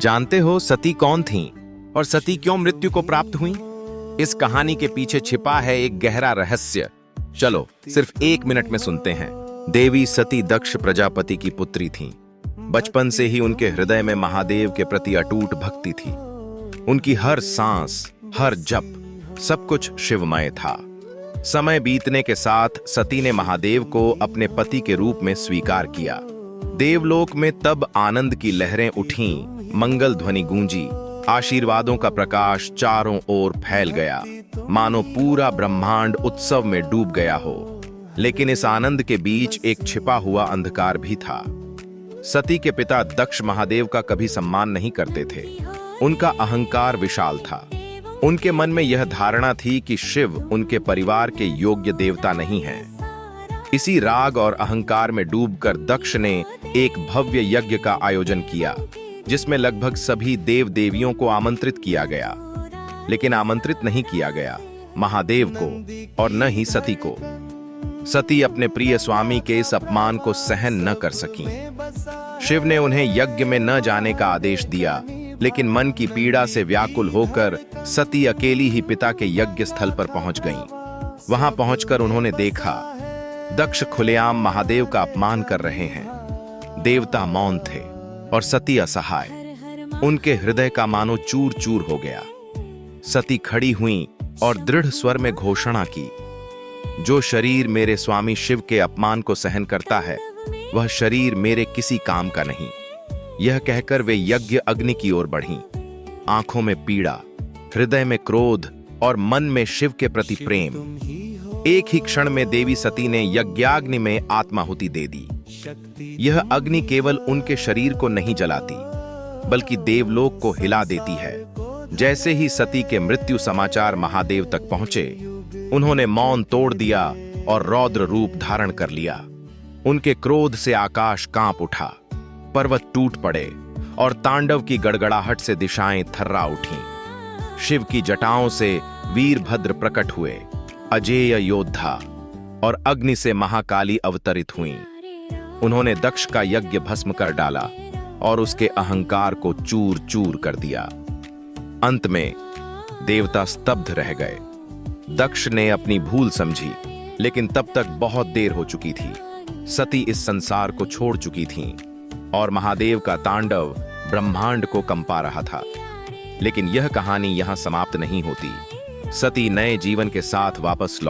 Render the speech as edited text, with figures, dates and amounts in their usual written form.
जानते हो सती कौन थीं और सती क्यों मृत्यु को प्राप्त हुईं? इस कहानी के पीछे छिपा है एक गहरा रहस्य। चलो सिर्फ 1 मिनट में सुनते हैं। देवी सती दक्ष प्रजापति की पुत्री थीं। बचपन से ही उनके हृदय में महादेव के प्रति अटूट भक्ति थी। उनकी हर सांस, हर जप, सब कुछ शिवमय था। समय बीतने के साथ सती ने महादेव को अपने पति के रूप में स्वीकार किया। देवलोक में तब आनंद की लहरें उठीं, मंगल ध्वनि गूंजी, आशीर्वादों का प्रकाश चारों ओर फैल गया, मानो पूरा ब्रह्मांड उत्सव में डूब गया हो। लेकिन इस आनंद के बीच एक छिपा हुआ अंधकार भी था। सती के पिता दक्ष महादेव का कभी सम्मान नहीं करते थे। उनका अहंकार विशाल था। उनके मन में यह धारणा थी कि शिव उनके परिवार के योग्य देवता नहीं हैं। इसी राग और अहंकार में डूबकर दक्ष ने एक भव्य यज्ञ का आयोजन किया, जिसमें लगभग सभी देव देवियों को आमंत्रित किया गया। लेकिन आमंत्रित नहीं किया गया महादेव को और न ही सती को। सती अपने प्रिय स्वामी के इस अपमान को सहन न कर सकीं। शिव ने उन्हें यज्ञ में न जाने का आदेश दिया, लेकिन मन की पीड़ा से व्याकुल होकर सती अकेली ही पिता के यज्ञ स्थल पर पहुंच गईं। वहां पहुंचकर उन्होंने देखा दक्ष खुलेआम महादेव का अपमान कर रहे हैं। देवता मौन थे और सती असहाय। उनके हृदय का मानो चूर चूर हो गया। सती खड़ी हुईं और दृढ़ स्वर में घोषणा की, जो शरीर मेरे स्वामी शिव के अपमान को सहन करता है, वह शरीर मेरे किसी काम का नहीं। यह कहकर वे यज्ञ अग्नि की ओर बढ़ीं। आंखों में पीड़ा, हृदय में क्रोध और मन में शिव के प्रति प्रेम। एक ही क्षण में देवी सती ने यज्ञाग्नि में आत्माहुति दे दी। यह अग्नि केवल उनके शरीर को नहीं जलाती, बल्कि देवलोक को हिला देती है। जैसे ही सती के मृत्यु समाचार महादेव तक पहुंचे, उन्होंने मौन तोड़ दिया और रौद्र रूप धारण कर लिया। उनके क्रोध से आकाश कांप उठा, पर्वत टूट पड़े और तांडव की गड़गड़ाहट से दिशाएं थर्रा उठीं। शिव की जटाओं से वीरभद्र प्रकट हुए, अजेय योद्धा, और अग्नि से महाकाली अवतरित हुईं। उन्होंने दक्ष का यज्ञ भस्म कर डाला और उसके अहंकार को चूर चूर कर दिया। अंत में देवता स्तब्ध रह गए। दक्ष ने अपनी भूल समझी, लेकिन तब तक बहुत देर हो चुकी थी। सती इस संसार को छोड़ चुकी थीं और महादेव का तांडव ब्रह्मांड को कंपा रहा था। लेकिन यह कहानी यहां समाप्त नहीं होती। सती नए जीवन के साथ वापस